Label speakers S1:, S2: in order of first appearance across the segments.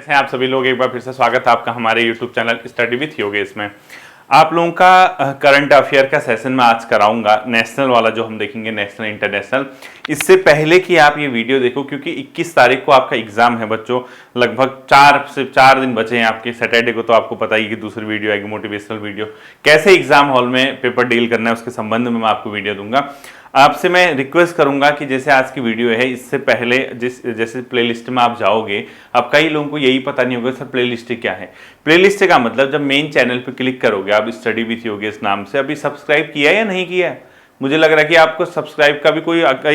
S1: कैसे हैं आप सभी लोग। एक बार फिर से स्वागत है आपका हमारे YouTube channel study with Yogesh में। आप लोगों का करंट अफेयर का सेशन मैं आज कराऊंगा, नेशनल वाला जो हम देखेंगे, नेशनल इंटरनेशनल। इससे पहले कि आप ये वीडियो देखो, क्योंकि 21 तारीख को आपका एग्जाम है बच्चों, लगभग 4 दिन बचे हैं आपके। सैटरडे को तो आपको पता ही कि दूसरी वीडियो आएगी, मोटिवेशनल वीडियो, कैसे एग्जाम हॉल में पेपर डील करना है उसके संबंध में मैं आपको वीडियो दूंगा। आपसे मैं रिक्वेस्ट करूंगा कि जैसे आज की वीडियो है, इससे पहले जैसे प्लेलिस्ट में आप जाओगे, अब कई लोगों को यही पता नहीं होगा सर प्लेलिस्ट क्या है। प्लेलिस्ट का मतलब जब मेन चैनल पे क्लिक करोगे आप स्टडी विथ योगेश नाम से, अभी सब्सक्राइब किया या नहीं किया है? मुझे लग रहा है कि आपको सब्सक्राइब का भी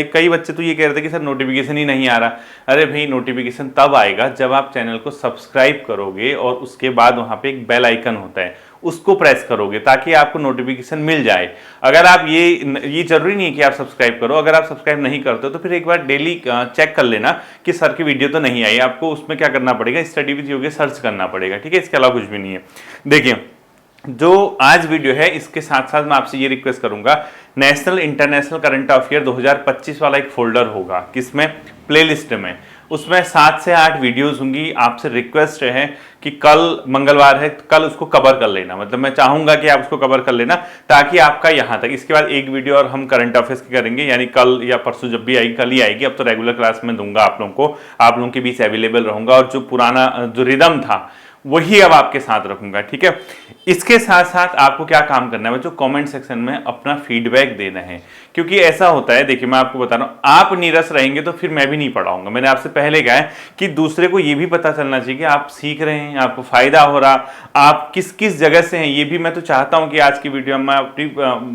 S1: कई बच्चे तो ये कह रहे थे कि सर नोटिफिकेशन ही नहीं आ रहा। अरे भाई, नोटिफिकेशन तब आएगा जब आप चैनल को सब्सक्राइब करोगे और उसके बाद वहां पे एक बेल आइकन होता है, उसको प्रेस करोगे ताकि आपको नोटिफिकेशन मिल जाए। अगर आप ये जरूरी नहीं है कि आप सब्सक्राइब करो, अगर आप सब्सक्राइब नहीं करते हो तो फिर एक बार डेली चेक कर लेना कि सर की वीडियो तो नहीं आई। आपको उसमें क्या करना पड़ेगा, स्टडी विथ योगेश सर्च करना पड़ेगा, ठीक है। इसके अलावा कुछ भी नहीं है। देखिए, जो आज वीडियो है इसके साथ साथ मैं आपसे ये रिक्वेस्ट करूंगा, नेशनल इंटरनेशनल करंट अफेयर 2025 वाला एक फोल्डर होगा, किसमें? प्लेलिस्ट में। उसमें 7 से 8 वीडियोस होंगी। आपसे रिक्वेस्ट है कि कल मंगलवार है, कल उसको कवर कर लेना। मतलब मैं चाहूंगा कि आप उसको कवर कर लेना ताकि आपका यहां तक, इसके बाद एक वीडियो और हम करंट अफेयर्स की करेंगे, यानी कल या परसों जब भी आएगी, कल ही आएगी। अब तो रेगुलर क्लास में दूंगा आप लोगों को, आप लोगों के बीच अवेलेबल रहूंगा और जो पुराना जो रिदम था वही अब आपके साथ रखूंगा, ठीक है। इसके साथ साथ आपको क्या काम करना है बच्चों, कमेंट सेक्शन में अपना फीडबैक देना है। क्योंकि ऐसा होता है, देखिए मैं आपको बता रहा हूं, आप नीरस रहेंगे तो फिर मैं भी नहीं पढ़ाऊंगा। मैंने आपसे पहले कहा है कि दूसरे को ये भी पता चलना चाहिए कि आप सीख रहे हैं, आपको फायदा हो रहा, आप किस किस जगह से हैं। ये भी मैं तो चाहता हूं कि आज की वीडियो में अपनी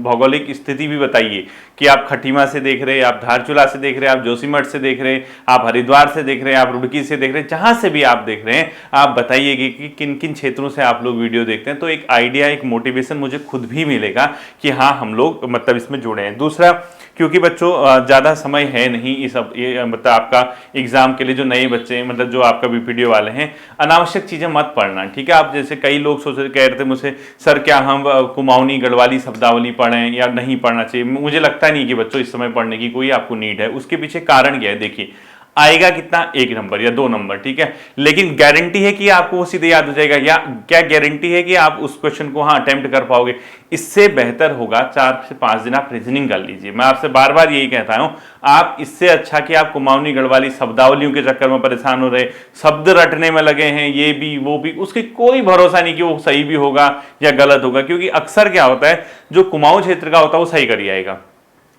S1: भौगोलिक स्थिति भी बताइए कि आप खटीमा से देख रहे हैं, आप धारचूला से देख रहे हैं, आप जोशीमठ से देख रहे हैं, आप हरिद्वार से देख रहे हैं, आप रुड़की से देख रहे हैं, जहां से भी आप देख रहे हैं आप बताइएगा कि किन किन क्षेत्रों से आप लोग वीडियो देखते हैं। तो एक आइडिया, एक मोटिवेशन मुझे खुद भी मिलेगा कि हाँ हम लोग मतलब इसमें जुड़े हैं। दूसरा, क्योंकि बच्चों ज़्यादा समय है नहीं, ये मतलब आपका एग्जाम के लिए जो नए बच्चे हैं, मतलब जो आपका बीपीडीओ वाले हैं, अनावश्यक चीज़ें मत पढ़ना, ठीक है। आप जैसे कई लोग कह रहे थे मुझसे, सर क्या हम कुमाऊनी गढ़वाली शब्दावली पढ़ें या नहीं पढ़ना चाहिए? मुझे लगता नहीं कि बच्चों इस समय पढ़ने की कोई आपको नीड है। उसके पीछे कारण क्या है, देखिए, आएगा कितना, 1 नंबर या 2 नंबर, ठीक है। लेकिन गारंटी है कि आपको वो सीधे याद हो जाएगा, या क्या गारंटी है कि आप उस क्वेश्चन को हाँ अटेम्प्ट कर पाओगे? इससे बेहतर होगा 4 से 5 दिन आप रीजनिंग कर लीजिए। मैं आपसे बार बार यही कहता हूं, आप इससे अच्छा कि आप कुमाऊनी गढ़वाली शब्दावलियों के चक्कर में परेशान हो रहे, शब्द रटने में लगे हैं, ये भी वो भी, उसके कोई भरोसा नहीं कि वो सही भी होगा या गलत होगा। क्योंकि अक्सर क्या होता है, जो कुमाऊं क्षेत्र का होता है वो सही कर आएगा,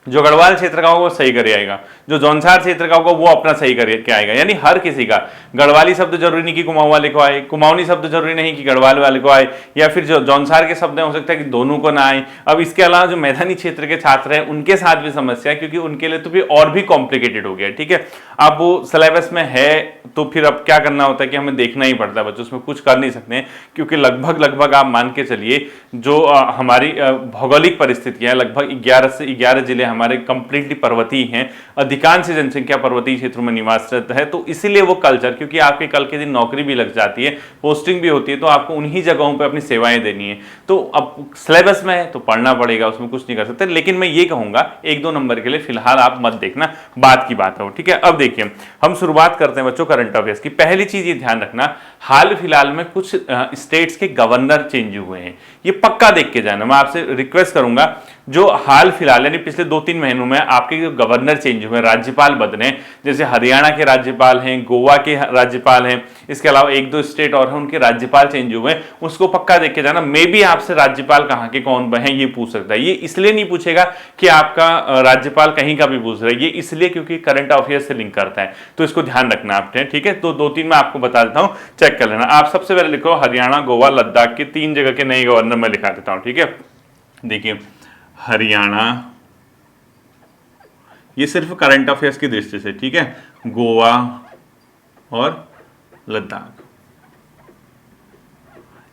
S1: जो गढ़वाल क्षेत्र का होगा वो सही कर आएगा, जो जौनसार क्षेत्र का होगा वो अपना सही करके आएगा। यानी हर किसी का गढ़वाली शब्द जरूरी नहीं कि कुमाऊं वाले को आए, कुमाऊनी शब्द जरूरी नहीं कि गढ़वाल वाले को आए, या फिर जो जौनसार के शब्द हैं हो सकता है कि दोनों को ना आए। अब इसके अलावा जो मैदानी क्षेत्र के छात्र हैं उनके साथ भी समस्या है, क्योंकि उनके लिए तो भी और भी कॉम्प्लिकेटेड हो गया, ठीक है। अब वो सिलेबस में है तो फिर अब क्या करना होता है कि हमें देखना ही पड़ता है बच्चों, उसमें कुछ कर नहीं सकते हैं। क्योंकि लगभग आप मान के चलिए, जो हमारी भौगोलिक परिस्थितियां, लगभग 11 से 11 जिले हमारे कंप्लीटली पर्वतीय हैं, अधिकांश जनसंख्या पर्वतीय क्षेत्रों में निवासरत है। तो इसीलिए वो कल्चर, क्योंकि आपके कल के दिन नौकरी भी लग जाती है, पोस्टिंग भी होती है, तो आपको उन्हीं जगहों पे अपनी सेवाएं देनी है। तो अब सिलेबस में है तो पढ़ना पड़ेगा, उसमें कुछ नहीं कर सकते। लेकिन मैं ये कहूंगा 1-2 नंबर के लिए फिलहाल आप मत देखना, बात की बात हो, ठीक है। अब देखिए, हम शुरुआत करते हैं बच्चों करंट अफेयर्स की। पहली चीज ये ध्यान रखना, हाल फिलहाल में कुछ स्टेट्स के गवर्नर चेंज हुए हैं, ये पक्का देख के जाना। मैं आपसे रिक्वेस्ट करूंगा, जो हाल फिलहाल यानी पिछले 2-3 महीनों में आपके जो गवर्नर चेंज हुए, राज्यपाल बदले, जैसे हरियाणा के राज्यपाल हैं, गोवा के राज्यपाल हैं, इसके अलावा 1-2 स्टेट और हैं उनके राज्यपाल चेंज हुए, उसको पक्का देख के जाना। मे भी आपसे राज्यपाल कहाँ के कौन हैं ये पूछ सकता है। ये इसलिए नहीं पूछेगा कि आपका राज्यपाल कहीं का भी पूछ रहा है, ये इसलिए क्योंकि करंट अफेयर से लिंक करता है, तो इसको ध्यान रखना आपने, ठीक है। तो 2-3 मैं आपको बता देता हूं, चेक कर लेना। आप सबसे पहले लिखो हरियाणा, गोवा, लद्दाख के 3 जगह के नए गवर्नर मैं लिखा देता हूं, ठीक है। देखिए, हरियाणा, ये सिर्फ करंट अफेयर्स की दृष्टि से, ठीक है, गोवा और लद्दाख,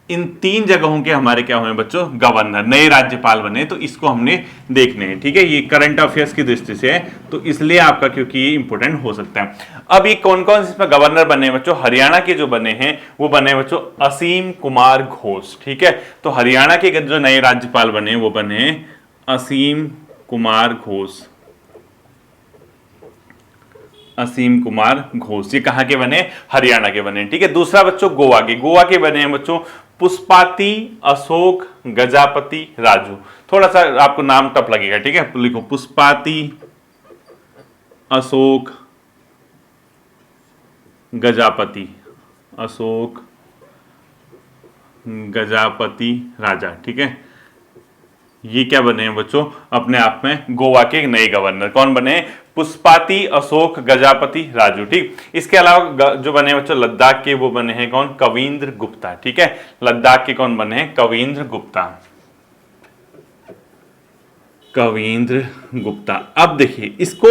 S1: इन 3 जगहों के हमारे क्या हुए बच्चों, गवर्नर, नए राज्यपाल बने। तो इसको हमने देखने हैं, ठीक है। ये करंट अफेयर्स की दृष्टि से है, तो इसलिए आपका, क्योंकि ये इंपोर्टेंट हो सकता है। अब ये कौन कौन से इसमें गवर्नर बने हैं बच्चों? हरियाणा के जो बने हैं वो बने बच्चों असीम कुमार घोष, ठीक है। तो हरियाणा के जो नए राज्यपाल बने वो बने असीम कुमार घोष। असीम कुमार घोष। ये कहां के बने? हरियाणा के बने। ठीक है, दूसरा बच्चों गोवा के। गोवा के बने हैं बच्चों पुष्पाति अशोक गजापति राजू। थोड़ा सा आपको नाम टफ लगेगा, ठीक है, लिखो पुष्पाति अशोक गजापति, अशोक गजापति राजा। ठीक है, ये क्या बने हैं बच्चों? अपने आप में गोवा के नए गवर्नर। कौन बने? पुष्पाति अशोक गजापति राजू। ठीक, इसके अलावा जो बने बच्चों लद्दाख के, वो बने हैं कौन? कविंद्र गुप्ता। ठीक है, लद्दाख के कौन बने हैं? कविंद्र गुप्ता, कविंद्र गुप्ता। अब देखिए इसको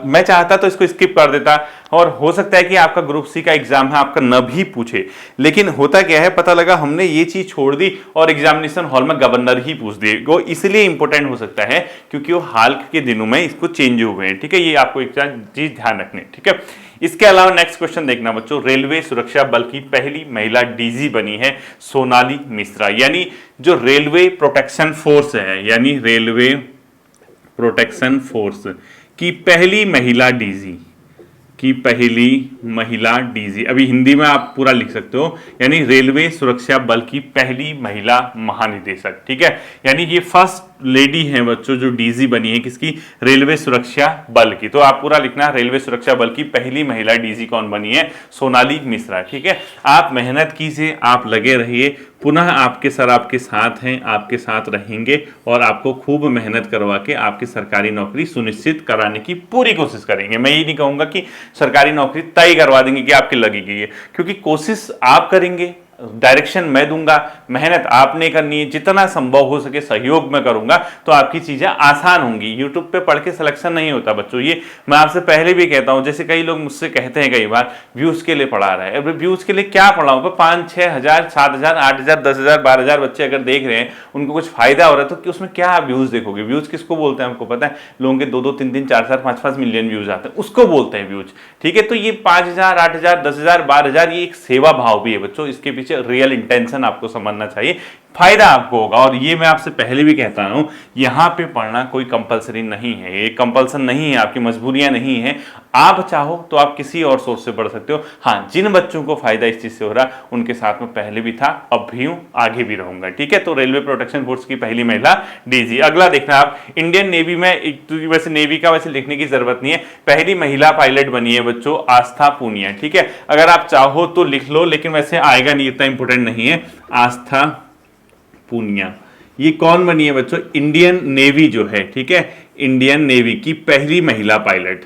S1: मैं चाहता तो इसको स्किप कर देता, और हो सकता है कि आपका ग्रुप सी का एग्जाम है आपका न भी पूछे, लेकिन होता क्या है, पता लगा हमने ये चीज छोड़ दी और एग्जामिनेशन हॉल में गवर्नर ही पूछ दिए। वो इसलिए इंपॉर्टेंट हो सकता है क्योंकि वो हाल के दिनों में इसको चेंज हुए हैं। ठीक है, ये आपको एक चीज ध्यान रखनी। ठीक है, इसके अलावा नेक्स्ट क्वेश्चन देखना बच्चों, रेलवे सुरक्षा बल की पहली महिला डीजी बनी है सोनाली मिश्रा। यानी जो रेलवे प्रोटेक्शन फोर्स है, यानी रेलवे प्रोटेक्शन फोर्स की पहली महिला डीजी, की पहली महिला डीजी, अभी हिंदी में आप पूरा लिख सकते हो, यानी रेलवे सुरक्षा बल की पहली महिला महानिदेशक। ठीक है, यानी ये फर्स्ट लेडी है बच्चों जो डीजी बनी है किसकी? रेलवे सुरक्षा बल की। तो आप पूरा लिखना, रेलवे सुरक्षा बल की पहली महिला डीजी कौन बनी है? सोनाली मिश्रा। ठीक है, आप मेहनत कीजिए, आप लगे रहिए, पुनः आपके सर आपके साथ हैं, आपके साथ रहेंगे और आपको खूब मेहनत करवा के आपकी सरकारी नौकरी सुनिश्चित कराने की पूरी कोशिश करेंगे। मैं ये नहीं कहूंगा कि सरकारी नौकरी तय करवा देंगे कि आपकी लगी गई है, क्योंकि कोशिश आप करेंगे, डायरेक्शन मैं दूंगा, मेहनत आपने करनी है, जितना संभव हो सके सहयोग में करूंगा, तो आपकी चीजें आसान होंगी। यूट्यूब पे पढ़ के सिलेक्शन नहीं होता बच्चों, ये मैं आपसे पहले भी कहता हूं। जैसे कई लोग मुझसे कहते हैं कई बार व्यूज के लिए पढ़ा रहा है। अब व्यूज के लिए क्या पढ़ाऊं? 5-6 हजार, 7 हजार, 8 हजार, 10 हजार, 12 हजार बच्चे अगर देख रहे हैं, उनको कुछ फायदा हो रहा है, तो उसमें क्या व्यूज देखोगे? व्यूज किसको बोलते हैं हमको पता है, लोगों के 2-2, 3-3, 4-4, 5-5 मिलियन व्यूज आते हैं, उसको बोलते हैं व्यूज। ठीक है, तो ये 5 हजार, 8 हजार, 10 हजार, 12 हजार, ये एक सेवा भाव भी है बच्चों, इसके पीछे रियल इंटेंशन आपको समझना चाहिए, फायदा आपको होगा। और ये मैं आपसे पहले भी कहता हूं, यहां पे पढ़ना कोई कंपलसरी नहीं है, ये कंपल्सन नहीं है, आपकी मजबूरियां नहीं है। आप चाहो तो आप किसी और सोर्स से पढ़ सकते हो। हाँ, जिन बच्चों को फायदा इस चीज से हो रहा, उनके साथ में पहले भी था, अब भी हूं, आगे भी रहूंगा। ठीक है, तो रेलवे प्रोटेक्शन फोर्स की पहली महिला डीजी। अगला देखना आप, इंडियन नेवी में, वैसे नेवी का वैसे लिखने की जरूरत नहीं है, पहली महिला पायलट बनी है बच्चों आस्था पूनिया। ठीक है, अगर आप चाहो तो लिख लो, लेकिन वैसे आएगा नहीं, इतना इंपोर्टेंट नहीं है। आस्था पूनिया, ये कौन बनी है बच्चों? इंडियन नेवी जो है, ठीक है, इंडियन नेवी की पहली महिला पायलट,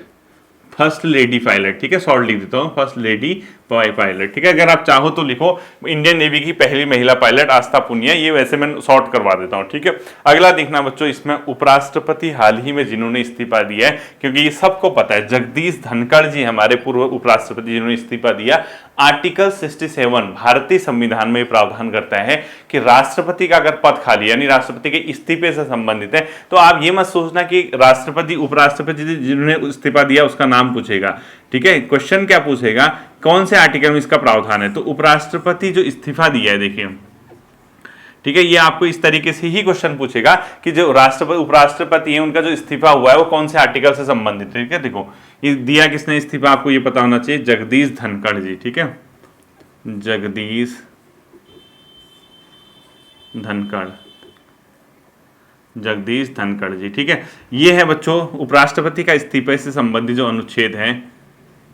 S1: फर्स्ट लेडी पायलट। ठीक है, शॉर्ट लिख देता हूं, फर्स्ट लेडी पायलट। ठीक है, अगर आप चाहो तो लिखो इंडियन नेवी की पहली महिला पायलट आस्था पूनिया, ये वैसे मैं शॉर्ट करवा देता हूं। ठीक है, अगला देखना बच्चों, इसमें उपराष्ट्रपति हाल ही में जिन्होंने इस्तीफा दिया है, क्योंकि ये सबको पता है, जगदीश धनखड़ जी हमारे पूर्व उपराष्ट्रपति जिन्होंने इस्तीफा दिया। आर्टिकल 67 भारतीय संविधान में प्रावधान करता है कि राष्ट्रपति का अगर पद खाली, यानी राष्ट्रपति के इस्तीफे से संबंधित है, तो आप ये मत सोचना कि राष्ट्रपति उपराष्ट्रपति जिन्होंने इस्तीफा दिया उसका नाम पूछेगा। ठीक है, क्वेश्चन क्या पूछेगा, कौन से आर्टिकल में इसका प्रावधान है? तो उपराष्ट्रपति जो इस्तीफा दिया है, देखिए, ठीक है, ये आपको इस तरीके से ही क्वेश्चन पूछेगा कि जो राष्ट्रपति उपराष्ट्रपति है उनका जो इस्तीफा हुआ है वो कौन से आर्टिकल से संबंधित है। ठीक है, देखो ये दिया किसने इस्तीफा, आपको ये पता होना चाहिए, जगदीश धनखड़ जी। ठीक है, जगदीश धनखड़, जगदीश धनखड़ जी। ठीक है, ये है बच्चों उपराष्ट्रपति का इस्तीफे से संबंधित जो अनुच्छेद है,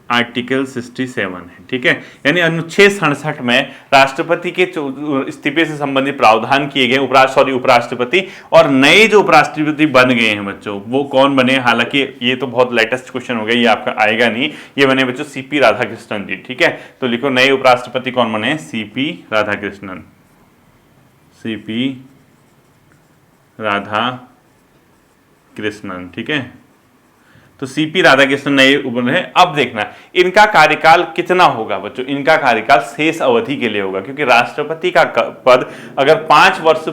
S1: आर्टिकल 67 है। ठीक है, यानी अनुच्छेद 67 में राष्ट्रपति के इस्तीफे से संबंधित प्रावधान किए गए, उपराष्ट्रपति, और नए जो उपराष्ट्रपति बन गए हैं बच्चों, वो कौन बने? हालांकि ये तो बहुत लेटेस्ट क्वेश्चन हो गया, ये आपका आएगा नहीं, ये बने बच्चों सीपी राधाकृष्णन जी। ठीक है, तो लिखो नए उपराष्ट्रपति कौन बने? CP Radhakrishnan, CP Radhakrishnan. ठीक है, तो सीपी राधाकृष्णन नए बने हैं। अब देखना इनका कार्यकाल कितना होगा बच्चों, इनका कार्यकाल शेष अवधि के लिए होगा, क्योंकि राष्ट्रपति का पद अगर 5 वर्ष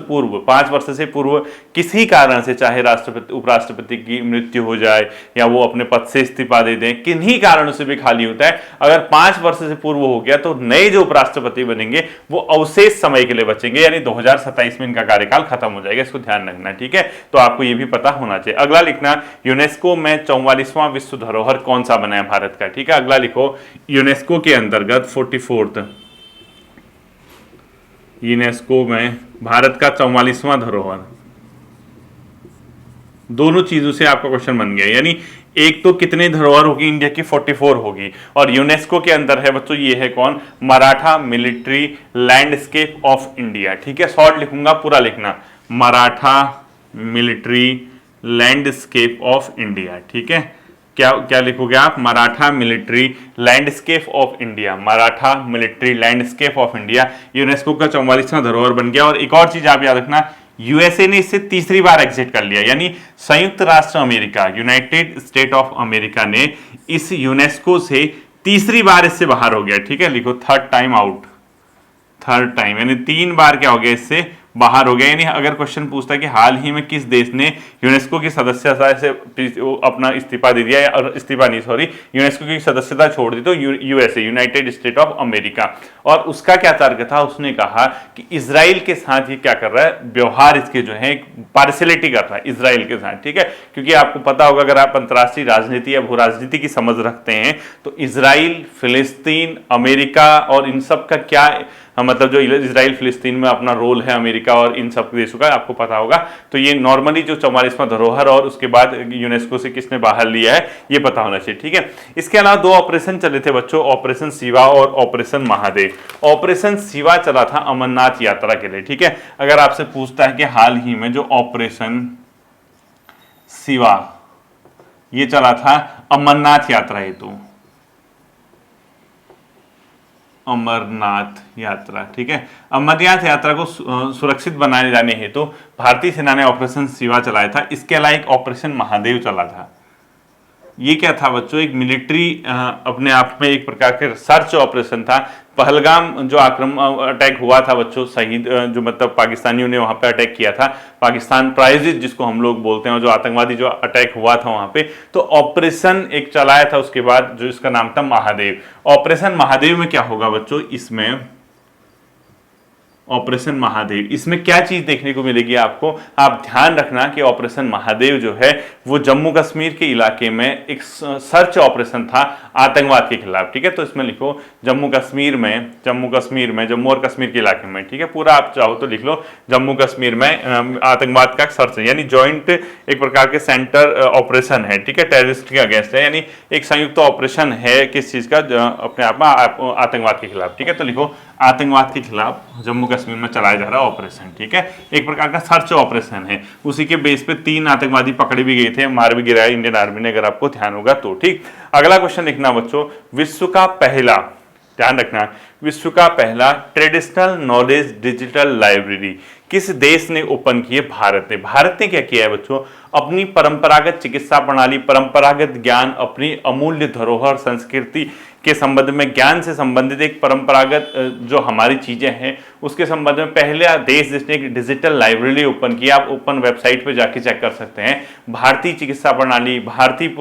S1: से पूर्व किसी कारण से, चाहे राष्ट्रपति उपराष्ट्रपति की मृत्यु हो जाए या वो अपने पद से इस्तीफा दे दें, किन्हीं कारणों से भी खाली होता है, अगर 5 वर्ष से पूर्व हो गया तो नए जो उपराष्ट्रपति बनेंगे वो अवशेष समय के लिए बचेंगे, यानी 2027 में इनका कार्यकाल खत्म हो जाएगा। इसको ध्यान रखना। ठीक है, तो आपको ये भी पता होना चाहिए। अगला लिखना, यूनेस्को में 44 44वां विश्व धरोहर कौन सा बना है भारत का? ठीक है, अगला लिखो, यूनेस्को के अंतर्गत 44th यूनेस्को में भारत का 44वां धरोहर। दोनों चीजों से आपका क्वेश्चन बन गया, यानी एक तो कितने धरोहर होगी इंडिया की? 44 होगी, और यूनेस्को के अंदर है बच्चों, ये है कौन? Maratha military landscape of India. ठीक है, शॉर्ट लिखूंगा, पूरा लिखना, Maratha military landscape of India. ठीक है, क्या क्या लिखोगे आप? Maratha military landscape of India, Maratha military landscape of India UNESCO का 44वां धरोहर बन गया। और एक और चीज आप याद रखना, यूएसए ने इससे तीसरी बार एग्जिट कर लिया, यानी संयुक्त राष्ट्र America, United state of America ने इस यूनेस्को से तीसरी बार इससे बाहर हो गया। ठीक है, लिखो third time out, third time, यानी 3 बार क्या हो गया, इससे बाहर हो गया। यानी अगर क्वेश्चन पूछता है कि हाल ही में किस देश ने यूनेस्को की सदस्यता से अपना इस्तीफा दे दिया, और इस्तीफा नहीं सॉरी यूनेस्को की सदस्यता छोड़ दी, तो USA, United state of America. और उसका क्या तर्क था? उसने कहा कि इजराइल के साथ ये क्या कर रहा है, व्यवहार इसके जो है पार्शियलिटी कर रहा है इजराइल के साथ। ठीक है, क्योंकि आपको पता होगा, अगर आप अंतर्राष्ट्रीय राजनीति या भू राजनीति की समझ रखते हैं, तो इजराइल, फिलिस्तीन, अमेरिका और इन सब का क्या मतलब जो इजराइल फिलिस्तीन में अपना रोल है अमेरिका और इन सब देशों का, आपको पता होगा। तो ये नॉर्मली जो 44वां धरोहर और उसके बाद यूनेस्को से किसने बाहर लिया है, ये पता होना चाहिए। ठीक है, इसके अलावा 2 ऑपरेशन चले थे बच्चों, ऑपरेशन शिवा और ऑपरेशन महादेव। ऑपरेशन शिवा चला था अमरनाथ यात्रा के लिए। ठीक है, अगर आपसे पूछता है कि हाल ही में जो ऑपरेशन शिवा ये चला था अमरनाथ यात्रा हेतु, अमरनाथ यात्रा। ठीक है, अमरनाथ यात्रा को सुरक्षित बनाए जाने हेतु भारतीय सेना ने ऑपरेशन शिवा चलाया था। इसके अलावा एक ऑपरेशन महादेव चला था। ये क्या था बच्चों? एक मिलिट्री अपने आप में एक प्रकार के सर्च ऑपरेशन था। पहलगाम जो आक्रमण अटैक हुआ था बच्चों, शहीद जो मतलब पाकिस्तानियों ने वहां पे अटैक किया था, पाकिस्तान प्रायोजित जिसको हम लोग बोलते हैं, जो आतंकवादी जो अटैक हुआ था वहां पे, तो ऑपरेशन एक चलाया था उसके बाद, जो इसका नाम था महादेव। ऑपरेशन महादेव में क्या होगा बच्चों? इसमें ऑपरेशन महादेव, इसमें क्या चीज देखने को मिलेगी आपको? आप ध्यान रखना कि ऑपरेशन महादेव जो है वो जम्मू कश्मीर के इलाके में एक सर्च ऑपरेशन था आतंकवाद के खिलाफ। ठीक है, तो इसमें लिखो जम्मू कश्मीर में, जम्मू और कश्मीर के इलाके में। ठीक है, पूरा आप चाहो तो लिख लो, जम्मू कश्मीर में आतंकवाद का सर्च, यानी ज्वाइंट एक प्रकार के सेंटर ऑपरेशन है। ठीक है, टेररिस्ट के अगेंस्ट है, यानी एक संयुक्त ऑपरेशन है किस चीज का? अपने आप में आतंकवाद के खिलाफ। ठीक है, तो लिखो आतंकवाद के खिलाफ जम्मू कश्मीर में चलाया जा रहा ऑपरेशन। ठीक है, एक प्रकार का सर्च ऑपरेशन है। उसी के बेस पे 3 आतंकवादी पकड़े भी गए थे, मार भी गिराया इंडियन आर्मी ने, अगर आपको ध्यान होगा तो। ठीक, अगला क्वेश्चन लिखना बच्चों, विश्व का पहला, ध्यान रखना, विश्व का पहला ट्रेडिशनल नॉलेज डिजिटल लाइब्रेरी किस देश ने ओपन की है? भारत ने। भारत ने क्या किया है बच्चों? अपनी परंपरागत चिकित्सा प्रणाली, परंपरागत ज्ञान, अपनी अमूल्य धरोहर संस्कृति के संबंध में, ज्ञान से संबंधित एक परंपरागत जो हमारी चीजें हैं उसके संबंध में पहला देश जिसने एक डिजिटल लाइब्रेरी ओपन किया। आप ओपन वेबसाइट पे जाके चेक कर सकते हैं। भारतीय चिकित्सा प्रणाली, भारतीय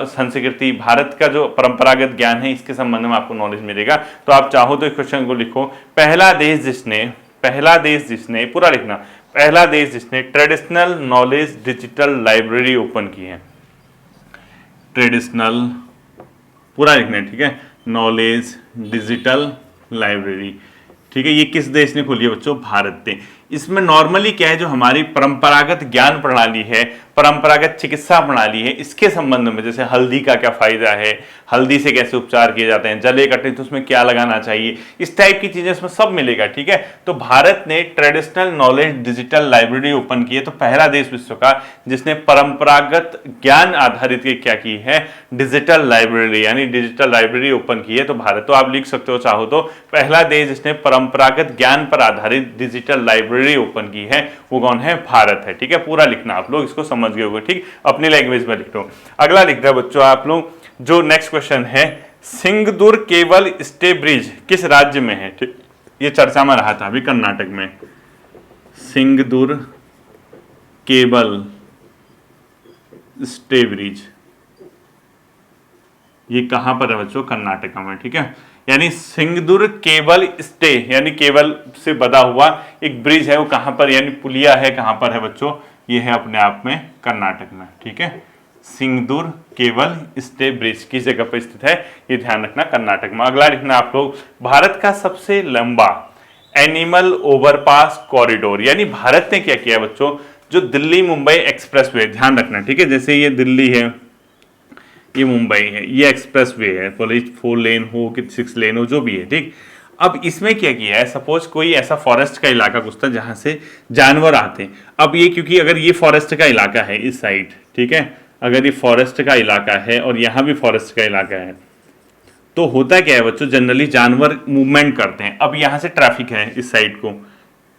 S1: संस्कृति, भारत का जो परंपरागत ज्ञान है, इसके संबंध में आपको नॉलेज मिलेगा। तो आप चाहो तो इस क्वेश्चन को लिखो, पहला देश जिसने पूरा लिखना, पहला देश जिसने traditional knowledge digital library open की है। ट्रेडिशनल पूरा लिखना है, ठीक है, नॉलेज डिजिटल लाइब्रेरी। ठीक है, ये किस देश ने खोली है बच्चों? भारत ने। इसमें नॉर्मली क्या है, जो हमारी परंपरागत ज्ञान प्रणाली है, परंपरागत चिकित्सा प्रणाली है, इसके संबंध में, जैसे हल्दी का क्या फायदा है, हल्दी से कैसे उपचार किए जाते हैं, जले कटे तो उसमें क्या लगाना चाहिए, इस टाइप की चीजें इसमें सब मिलेगा। ठीक है, तो भारत ने traditional knowledge digital library open की है। तो पहला देश विश्व का जिसने परंपरागत ज्ञान आधारित क्या की है, डिजिटल लाइब्रेरी, यानी डिजिटल लाइब्रेरी ओपन की है, तो भारत। तो आप लिख सकते हो चाहो तो, पहला देश जिसने परंपरागत ज्ञान पर आधारित डिजिटल लाइब्रेरी ओपन की है वो कौन है? भारत है। ठीक है, पूरा लिखना, आप लोग इसको समझ गए होंगे। ठीक, अपनी लैंग्वेज में लिख लो। अगला लिख रहे बच्चों आप लोग, जो नेक्स्ट क्वेश्चन है, सिंगदुर केबल स्टे ब्रिज किस राज्य में है? ठीक, ये चर्चा में रहा था अभी, कर्नाटक में। सिंगदुर केबल स्टे ब्रिज ये कहां पर है बच्चों? कर्नाटक में। ठीक है, यानी सिंगदुर केबल स्टे, यानी केबल से बधा हुआ एक ब्रिज है, वो कहां पर, यानी पुलिया है, कहां पर है बच्चों? ये है अपने आप में कर्नाटक में। ठीक है, सिंगदूर केवल स्टे ब्रिज किस जगह पर स्थित है, ये ध्यान रखना, कर्नाटक में। अगला लिखना आप लोग, भारत का सबसे लंबा एनिमल ओवरपास कॉरिडोर, यानी भारत ने क्या किया बच्चों, जो दिल्ली मुंबई एक्सप्रेस वे, ध्यान रखना ठीक है, जैसे ये दिल्ली है, ये मुंबई है, ये एक्सप्रेस वे है, 4 लेन हो कि 6 लेन हो, जो भी है ठीक। अब इसमें क्या किया है, सपोज कोई ऐसा फॉरेस्ट का इलाका कुछ था जहां से जानवर आते हैं। अब ये क्योंकि अगर ये फॉरेस्ट का इलाका है इस साइड, ठीक है, अगर ये फॉरेस्ट का इलाका है और यहाँ भी फॉरेस्ट का इलाका है, तो होता क्या है बच्चों, जनरली जानवर मूवमेंट करते हैं। अब यहाँ से ट्रैफिक है इस साइड को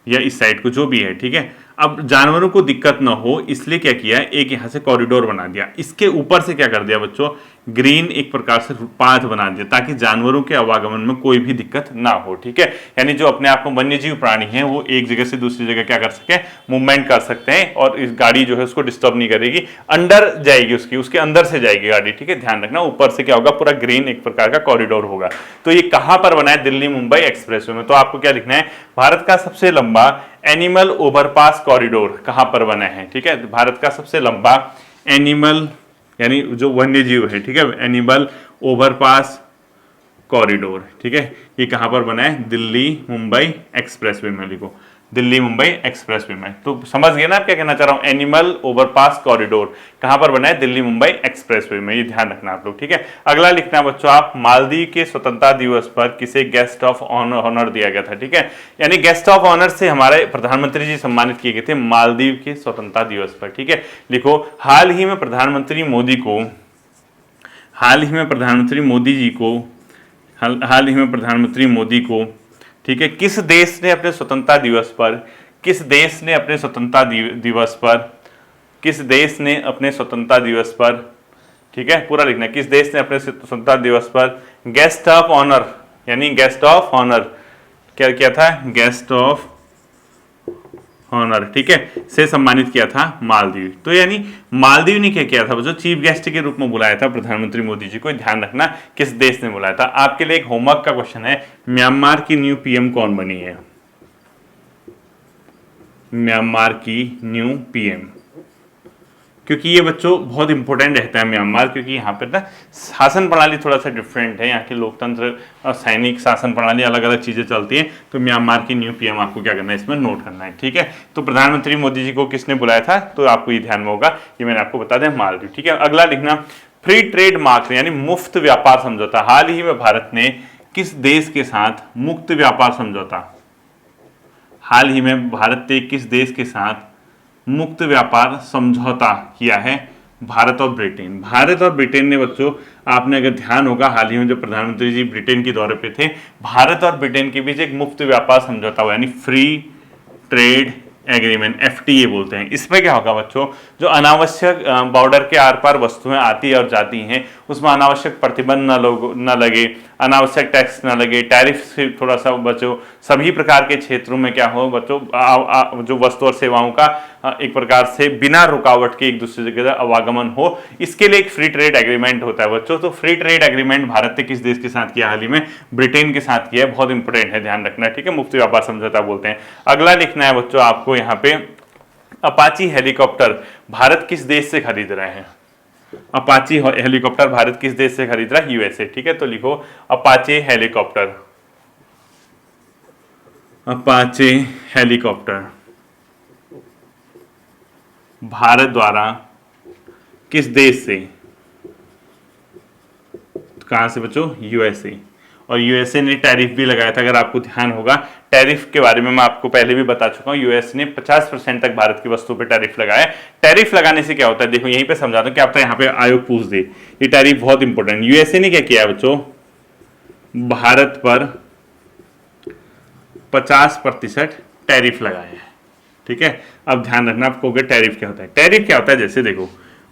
S1: या इस साइड को, जो भी है ठीक है। अब जानवरों को दिक्कत ना हो इसलिए क्या किया, एक यहाँ से कॉरिडोर बना दिया, इसके ऊपर से क्या कर दिया बच्चों, ग्रीन एक प्रकार से पाथ बना दिया, ताकि जानवरों के आवागमन में कोई भी दिक्कत ना हो, ठीक है। यानी जो अपने आप में वन्यजीव प्राणी हैं वो एक जगह से दूसरी जगह क्या कर सके, मूवमेंट कर सकते हैं, और इस गाड़ी जो है उसको डिस्टर्ब नहीं करेगी, अंडर जाएगी उसके अंदर से जाएगी गाड़ी, ठीक है। ध्यान रखना, ऊपर से क्या होगा, पूरा ग्रीन एक प्रकार का कॉरिडोर होगा। तो ये कहां पर बना है, दिल्ली मुंबई एक्सप्रेसवे में। तो आपको क्या लिखना है, भारत का सबसे लंबा एनिमल ओवरपास कॉरिडोर कहां पर बना है, ठीक है। भारत का सबसे लंबा एनिमल यानी जो वन्य जीव है, ठीक है, एनिमल ओवरपास कॉरिडोर, ठीक है, ये कहां पर बना है, दिल्ली मुंबई एक्सप्रेसवे में। लिखो दिल्ली मुंबई एक्सप्रेसवे में। तो समझ गए ना आप क्या कहना चाह रहा हूं, एनिमल ओवरपास कॉरिडोर कहां पर बना है, दिल्ली मुंबई एक्सप्रेसवे में, ये ध्यान रखना आप लोग, ठीक है। अगला लिखना बच्चों आप, मालदीव के स्वतंत्रता दिवस पर किसे गेस्ट ऑफ ऑनर दिया गया था, ठीक है। यानी गेस्ट ऑफ ऑनर से हमारे प्रधानमंत्री जी सम्मानित किए गए थे मालदीव के स्वतंत्रता दिवस पर, ठीक है। लिखो हाल ही में प्रधानमंत्री मोदी को ठीक है, किस देश ने अपने स्वतंत्रता दिवस पर ठीक है, पूरा लिखना है, किस देश ने अपने स्वतंत्रता दिवस पर गेस्ट ऑफ ऑनर यानी गेस्ट ऑफ ऑनर क्या किया था, गेस्ट ऑफ ऑनर, ठीक है, से सम्मानित किया था मालदीव। तो यानी मालदीव ने क्या किया था बच्चों, चीफ गेस्ट के रूप में बुलाया था प्रधानमंत्री मोदी जी को। ध्यान रखना किस देश ने बुलाया था। आपके लिए एक होमवर्क का क्वेश्चन है, म्यांमार की न्यू पीएम कौन बनी है, म्यांमार की न्यू पीएम, क्योंकि ये बच्चों बहुत इंपॉर्टेंट रहता है म्यांमार, क्योंकि यहाँ पर ना शासन प्रणाली थोड़ा सा डिफरेंट है, यहाँ के लोकतंत्र और सैनिक शासन प्रणाली अलग अलग चीजें चलती हैं। तो म्यांमार की न्यू पीएम आपको क्या करना है, इसमें नोट करना है, ठीक है। तो प्रधानमंत्री मोदी जी को किसने बुलाया था, तो आपको ये ध्यान में होगा, ये मैंने आपको बता दें, मालदीव, ठीक है। अगला लिखना, फ्री ट्रेड मार्क यानी मुफ्त व्यापार समझौता, हाल ही में भारत ने किस देश के साथ मुक्त व्यापार समझौता, हाल ही में भारत ने किस देश के साथ मुक्त व्यापार समझौता किया है, भारत और ब्रिटेन। भारत और ब्रिटेन ने बच्चों, आपने अगर ध्यान होगा, हाल ही में जब प्रधानमंत्री जी ब्रिटेन के दौरे पे थे, भारत और ब्रिटेन के बीच एक मुक्त व्यापार समझौता हुआ, यानी फ्री ट्रेड एग्रीमेंट, FTA बोलते हैं। इसमें क्या होगा बच्चों, जो अनावश्यक बॉर्डर के आर पार वस्तुएं आती और जाती हैं, उसमें अनावश्यक प्रतिबंध न लगे, अनावश्यक टैक्स न लगे, टैरिफ से थोड़ा सा बचो, सभी प्रकार के क्षेत्रों में क्या हो बच्चों, जो वस्तु और सेवाओं का एक प्रकार से बिना रुकावट के एक दूसरे जगह आवागमन हो, इसके लिए एक फ्री ट्रेड एग्रीमेंट होता है बच्चों। तो फ्री ट्रेड एग्रीमेंट भारत ने किस देश के साथ किया, हाल ही में ब्रिटेन के साथ किया है, बहुत इंपॉर्टेंट है, ध्यान रखना, ठीक है, मुफ्त व्यापार समझौता बोलते हैं। अगला लिखना है बच्चों आपको यहाँ पे, अपाची हेलीकॉप्टर भारत किस देश से खरीद रहे हैं, अपाची हेलीकॉप्टर भारत किस देश से खरीद रहा है, USA, ठीक है। तो लिखो अपाचे हेलीकॉप्टर भारत द्वारा किस देश से, कहां से बच्चों, USA, और USA ने टैरिफ भी लगाया था। अगर आपको ध्यान होगा, टैरिफ के बारे में मैं आपको पहले भी बता चुका हूं, US ने 50% तक भारत की वस्तु पे टैरिफ लगाया। टैरिफ लगाने से क्या होता है, देखो यहीं पे समझा दो, कि आप तो यहाँ पे आयोग पूछ दे, ये टैरिफ बहुत इंपॉर्टेंट। USA ने क्या किया बच्चों, भारत पर 50% टैरिफ लगाया है, ठीक है। अब ध्यान रखना आपको, टैरिफ क्या होता है, टैरिफ क्या होता है, जैसे देखो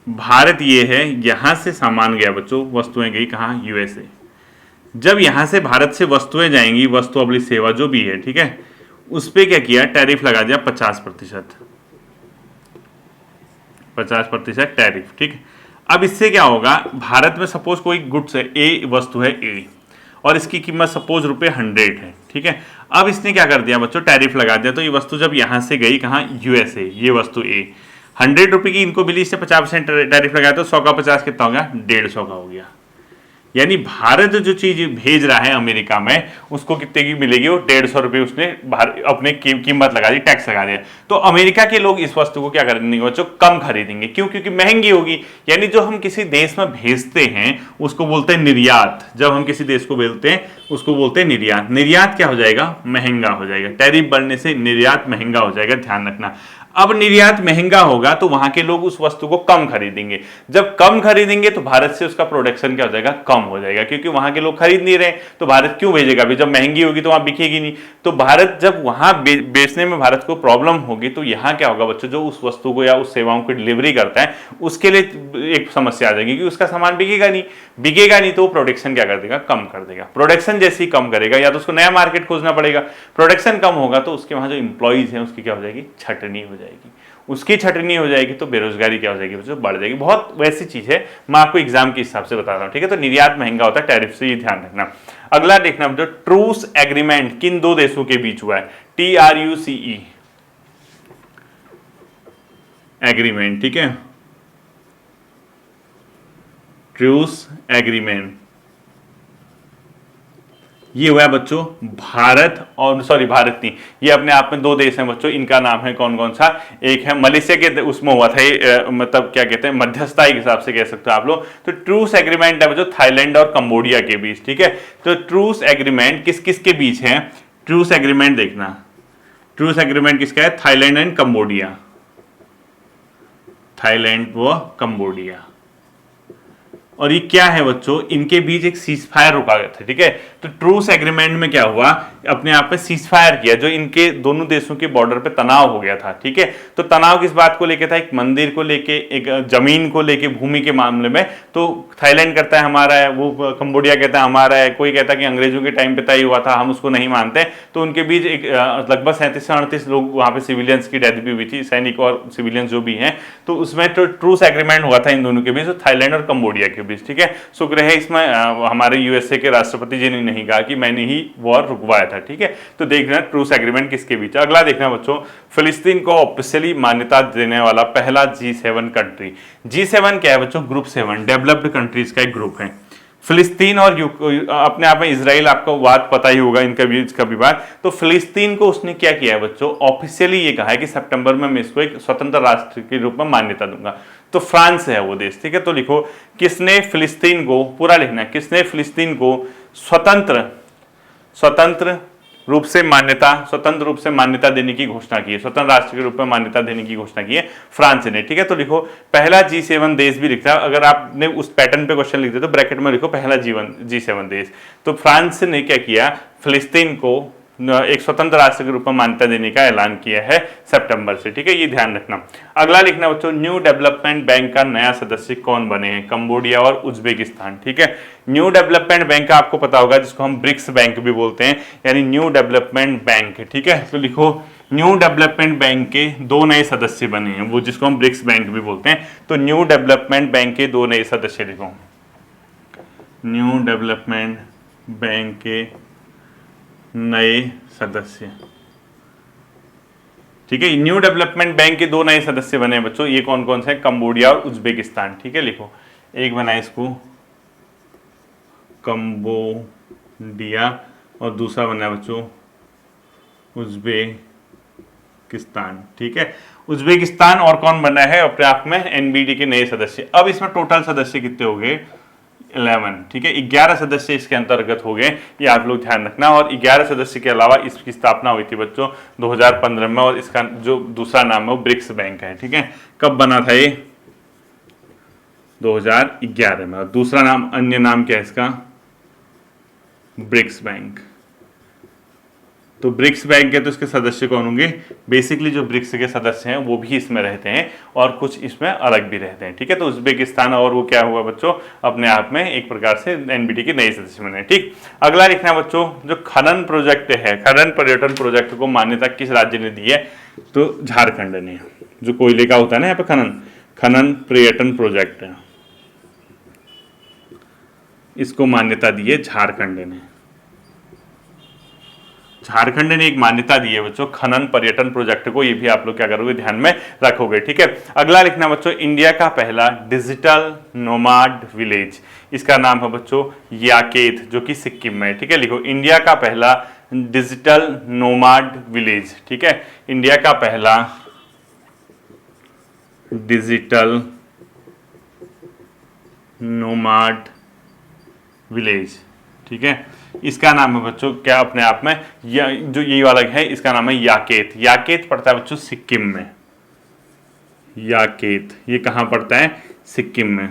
S1: भारत ये है, यहां से सामान गया बच्चों, वस्तुएं गई कहां, USA। जब यहां से भारत से वस्तुएं जाएंगी, वस्तु अबली सेवा जो भी है, ठीक है, उस पर क्या किया, टैरिफ लगा दिया 50% टैरिफ, ठीक है। अब इससे क्या होगा, भारत में सपोज कोई गुड्स है, ए वस्तु है A, और इसकी कीमत सपोज ₹100 है, ठीक है। अब इसने क्या कर दिया बच्चों, टैरिफ लगा दिया। तो ये वस्तु जब यहां से गई कहां, USA, ये वस्तु A, ₹100 की इनको मिली, इससे 50% टैरिफ लगाया तो 100 का 50 कितना हो गया, 150 का हो गया। यानी भारत जो चीज भेज रहा है अमेरिका में उसको कितने की मिलेगी, वो 150 रुपये उसने अपने कीमत लगा दी, टैक्स लगा दिया। तो अमेरिका के लोग इस वस्तु को क्या करेंगे बच्चों, कम खरीदेंगे। क्यों? क्योंकि महंगी होगी। यानी जो हम किसी देश में भेजते हैं उसको बोलते हैं निर्यात। जब हम किसी देश को भेजते हैं उसको बोलते हैं निर्यात। निर्यात क्या हो जाएगा, महंगा हो जाएगा। टैरिफ बढ़ने से निर्यात महंगा हो जाएगा, ध्यान रखना। अब निर्यात महंगा होगा तो वहां के लोग उस वस्तु को कम खरीदेंगे। जब कम खरीदेंगे तो भारत से उसका प्रोडक्शन क्या हो जाएगा, कम हो जाएगा। क्योंकि वहां के लोग खरीद नहीं रहे तो भारत क्यों भेजेगा, अभी जब महंगी होगी तो वहां बिकेगी नहीं। तो भारत जब वहां बेचने में भारत को प्रॉब्लम होगी तो यहां क्या होगा बच्चों, जो उस वस्तु को या उस सेवाओं की डिलीवरी करता है उसके लिए एक समस्या आ जाएगी कि उसका सामान बिकेगा नहीं तो वो प्रोडक्शन क्या कर देगा, कम कर देगा। प्रोडक्शन जैसे ही कम करेगा या तो उसको नया मार्केट खोजना पड़ेगा। प्रोडक्शन कम होगा तो उसके वहां जो इंप्लॉइज हैं उसकी क्या हो जाएगी, छटनी हो जाएगी। उसकी छटनी हो जाएगी तो बेरोजगारी क्या हो जाएगी बच्चों, बढ़ जाएगी। बहुत वैसी चीज है, मैं आपको एग्जाम के हिसाब से बता रहा हूं, ठीक है। तो निर्यात महंगा होता है टैरिफ से, ये ध्यान रखना। अगला देखना बच्चों, ट्रूस एग्रीमेंट किन दो देशों के बीच हुआ है, TRUCE एग्रीमेंट, ठीक है। ट्रूस एग्रीमेंट ये हुआ है बच्चों भारत और, सॉरी भारत नहीं, ये अपने आप में दो देश हैं बच्चों। इनका नाम है कौन कौन सा, एक है मलेशिया के उसमें हुआ था ये, मतलब क्या कहते हैं, मध्यस्थता के हिसाब से कह सकते हो आप लोग। तो ट्रूस एग्रीमेंट है बच्चों थाईलैंड और कंबोडिया के बीच, ठीक है। तो ट्रूस एग्रीमेंट किस किस के बीच है, ट्रूस एग्रीमेंट देखना, ट्रूस एग्रीमेंट किसका है, थाईलैंड एंड कंबोडिया, थाईलैंड व कंबोडिया। और ये क्या है बच्चों, इनके बीच एक सीज फायर रुका गया था, ठीक है। तो ट्रूस एग्रीमेंट में क्या हुआ, अपने आप में सीज फायर किया, जो इनके दोनों देशों के बॉर्डर पे तनाव हो गया था, ठीक है। तो तनाव किस बात को लेके था, एक मंदिर को लेके, एक जमीन को लेके, भूमि के मामले में। तो थाईलैंड कहता है हमारा है, वो कंबोडिया कहता है हमारा है, कोई कहता है कि अंग्रेजों के टाइम पे तय हुआ था, हम उसको नहीं मानते। तो उनके बीच एक लगभग 37 से 38 लोग वहां पे सिविलियंस की डेथ भी हुई थी, सैनिक और सिविलियंस जो भी हैं। तो उसमें तो ट्रूस एग्रीमेंट हुआ था इन दोनों के बीच, तो थाईलैंड और कंबोडिया के बीच, ठीक है। शुक्र है इसमें हमारे यूएसए के राष्ट्रपति जी ने नहीं कहा कि मैंने ही वॉर रुकवाया था, ठीक है। तो देखना ट्रूस एग्रीमेंट किसके बीच। अगला देखना बच्चों, फिलिस्तीन को ऑफिशियली मान्यता देने वाला पहला G7 कंट्री। G7 क्या है बच्चों, ग्रुप 7 डेवलप्ड कंट्रीज का एक ग्रुप है। फिलिस्तीन और अपने आप में इजराइल, आपको बात पता ही होगा इनका बीच का विवाद। तो फिलिस्तीन को उसने क्या किया है बच्चों, ऑफिशियली ये कहा है कि सितंबर में मैं इसको एक स्वतंत्र राष्ट्र के रूप में मान्यता दूंगा। तो फ्रांस है वो देश, ठीक है। तो लिखो किसने फिलिस्तीन को, पूरा लिखना है, किसने फिलिस्तीन को स्वतंत्र रूप से मान्यता देने की घोषणा की है, स्वतंत्र राष्ट्र के रूप में मान्यता देने की घोषणा की है फ्रांस ने, ठीक है। तो लिखो पहला G7 देश भी लिखता है, अगर आपने उस पैटर्न पे क्वेश्चन लिखते तो ब्रैकेट में लिखो पहला G7 देश। तो फ्रांस ने क्या किया, फिलिस्तीन को एक स्वतंत्र राष्ट्र के रूप में मान्यता देने का ऐलान किया है सितंबर से, ठीक है। ये ध्यान रखना। अगला लिखना बच्चों, न्यू डेवलपमेंट बैंक का नया सदस्य कौन बने हैं, कंबोडिया और उज्बेकिस्तान, ठीक है। न्यू डेवलपमेंट बैंक का आपको पता होगा, जिसको हम ब्रिक्स बैंक भी बोलते हैं, यानी न्यू डेवलपमेंट बैंक, ठीक है। तो लिखो न्यू डेवलपमेंट बैंक के दो नए सदस्य बने हैं, वो जिसको हम ब्रिक्स बैंक भी बोलते हैं। तो न्यू डेवलपमेंट बैंक के दो नए सदस्य लिखो, न्यू डेवलपमेंट बैंक के नए सदस्य, ठीक है। न्यू डेवलपमेंट बैंक के दो नए सदस्य बने बच्चों, ये कौन कौन से हैं, कंबोडिया और उज्बेकिस्तान, ठीक है। लिखो एक बना इसको कंबोडिया और दूसरा बना बच्चों उज्बेकिस्तान, ठीक है। उज्बेकिस्तान और कौन बना है अपने आप में, एनबीडी के नए सदस्य। अब इसमें टोटल सदस्य कितने हो गए, 11, ठीक है। 11 सदस्य इसके अंतर्गत हो गए, ये आप लोग ध्यान रखना। और 11 सदस्य के अलावा इसकी स्थापना हुई थी बच्चों 2015 में, और इसका जो दूसरा नाम है वो ब्रिक्स बैंक है, ठीक है। कब बना था ये, 2011 में। और दूसरा नाम, अन्य नाम क्या है इसका, ब्रिक्स बैंक। तो ब्रिक्स बैंक के तो इसके सदस्य कौन होंगे, बेसिकली जो ब्रिक्स के सदस्य हैं वो भी इसमें रहते हैं और कुछ इसमें अलग भी रहते हैं, ठीक है। तो उज्बेकिस्तान और वो क्या हुआ बच्चों, अपने आप में एक प्रकार से एनबीटी के नए सदस्य बने, ठीक। अगला लिखना बच्चों, जो खनन प्रोजेक्ट है, खनन पर्यटन प्रोजेक्ट को मान्यता किस राज्य ने दी है, तो झारखंड ने। जो कोयले का होता है ना यहाँ पे खनन पर्यटन प्रोजेक्ट है, इसको मान्यता दी है झारखंड ने। झारखंड ने एक मान्यता दी है बच्चों खनन पर्यटन प्रोजेक्ट को, ये भी आप लोग क्या करोगे ध्यान में रखोगे। ठीक है, अगला लिखना बच्चों इंडिया का पहला डिजिटल नोमाड विलेज, इसका नाम है बच्चों याकेत, जो कि सिक्किम में है। ठीक है, लिखो इंडिया का पहला डिजिटल नोमाड विलेज। ठीक है, इंडिया का पहला डिजिटल नोमाड विलेज। ठीक है, इसका नाम है बच्चों क्या अपने आप में जो ये वाला है इसका नाम है याकेत। याकेत पड़ता है बच्चों सिक्किम में। याकेत ये कहाँ पड़ता है? सिक्किम में।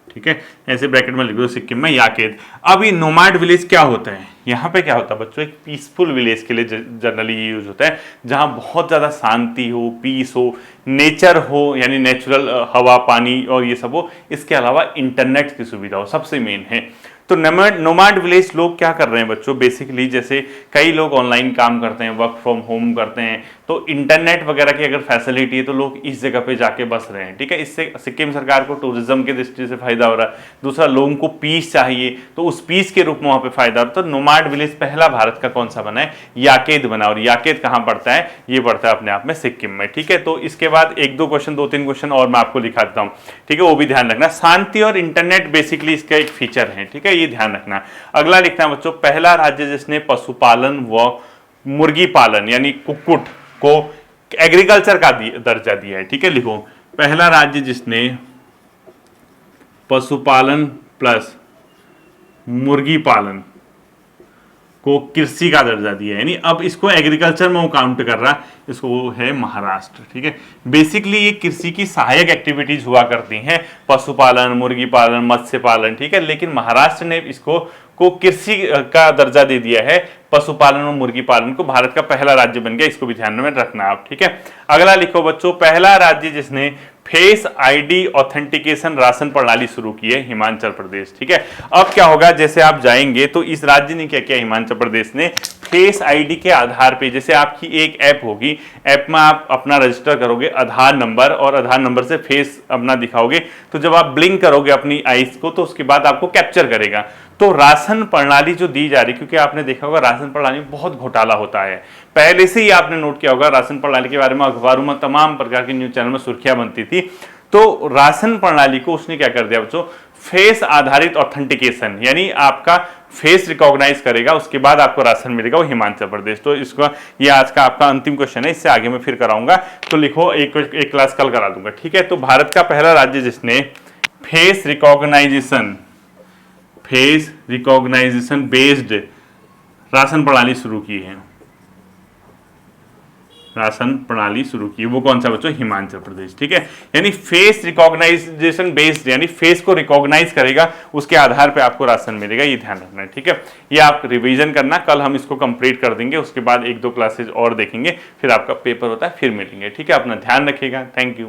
S1: ठीक है, ऐसे ब्रैकेट में लिख दो सिक्किम में याकेत। अब ये नोमैड विलेज क्या होता है? यहाँ पे क्या होता है बच्चों, एक पीसफुल विलेज के लिए जनरली ये यूज होता है, जहाँ बहुत ज़्यादा शांति हो, पीस हो, नेचर हो, यानी नेचुरल हवा पानी और ये सब हो, इसके अलावा इंटरनेट की सुविधा हो, सबसे मेन है। तो नोमैड विलेज लोग क्या कर रहे हैं बच्चों, बेसिकली जैसे कई लोग ऑनलाइन काम करते हैं, वर्क फ्रॉम होम करते हैं, तो इंटरनेट वगैरह की अगर फैसिलिटी है तो लोग इस जगह पे जाके बस रहे हैं। ठीक है, इससे सिक्किम सरकार को टूरिज्म की दृष्टि से फायदा हो रहा है, दूसरा लोगों को पीस चाहिए तो उस पीस के रूप में वहां पे फायदा हो रहा है। तो नोमैड विलेज पहला भारत का कौन सा बना है? याकेत बना। और याकेत कहाँ पड़ता है? ये पड़ता है अपने आप में सिक्किम में। ठीक है, तो इसके बाद एक दो क्वेश्चन, दो तीन क्वेश्चन और मैं आपको लिखा देता हूँ। ठीक है, वो भी ध्यान रखना। शांति और इंटरनेट बेसिकली इसका एक फीचर है। ठीक है, ये ध्यान रखना। अगला लिखना बच्चों पहला राज्य जिसने पशुपालन व मुर्गी पालन यानी कुक्कुट को एग्रीकल्चर का दर्जा दिया है। ठीक है, लिखो पहला राज्य जिसने पशुपालन प्लस मुर्गी पालन को कृषि का दर्जा दिया है, यानी अब इसको एग्रीकल्चर में वो काउंट कर रहा है, इसको वो है महाराष्ट्र। ठीक है, बेसिकली ये कृषि की सहायक एक्टिविटीज हुआ करती हैं, पशुपालन, मुर्गी पालन, मत्स्य पालन। ठीक है, लेकिन महाराष्ट्र ने इसको कृषि का दर्जा दे दिया है, पशुपालन और मुर्गी पालन को। भारत का पहला राज्य बन गया, इसको भी ध्यान में रखना आप। ठीक है, अगला लिखो बच्चों पहला राज्य जिसने फेस आईडी ऑथेंटिकेशन राशन प्रणाली शुरू की है, हिमाचल प्रदेश। ठीक है, अब क्या होगा, जैसे आप जाएंगे तो इस राज्य ने क्या किया, हिमाचल प्रदेश ने फेस आईडी के आधार पे, जैसे आपकी एक ऐप होगी, ऐप में आप अपना रजिस्टर करोगे आधार नंबर, और आधार नंबर से फेस अपना दिखाओगे, तो जब आप ब्लिंक करोगे अपनी आईज को तो उसके बाद आपको कैप्चर करेगा। तो राशन प्रणाली जो दी जा रही, क्योंकि आपने देखा होगा राशन प्रणाली में बहुत घोटाला होता है, पहले से ही आपने नोट किया होगा, राशन प्रणाली के बारे में अखबारों में तमाम प्रकार के न्यूज चैनल में सुर्खियां बनती थी। तो राशन प्रणाली को उसने क्या कर दिया बच्चों, फेस आधारित ऑथेंटिकेशन, यानी आपका फेस रिकॉग्नाइज करेगा, उसके बाद आपको राशन मिलेगा, वो हिमाचल प्रदेश। तो इसको ये आज का आपका अंतिम क्वेश्चन है, इससे आगे मैं फिर कराऊंगा, तो लिखो एक क्लास कल करा दूंगा। ठीक है, तो भारत का पहला राज्य जिसने फेस रिकॉग्नाइजेशन बेस्ड राशन प्रणाली शुरू की है, राशन प्रणाली शुरू की, वो कौन सा बच्चों, हिमाचल प्रदेश। ठीक है, यानी फेस रिकॉग्नाइजेशन बेस्ड, यानी फेस को रिकॉग्नाइज करेगा, उसके आधार पे आपको राशन मिलेगा, ये ध्यान रखना है। ठीक है, ये आप रिवीजन करना, कल हम इसको कंप्लीट कर देंगे, उसके बाद एक दो क्लासेज और देखेंगे, फिर आपका पेपर होता है, फिर मिलेंगे। ठीक है, अपना ध्यान रखिएगा, थैंक यू।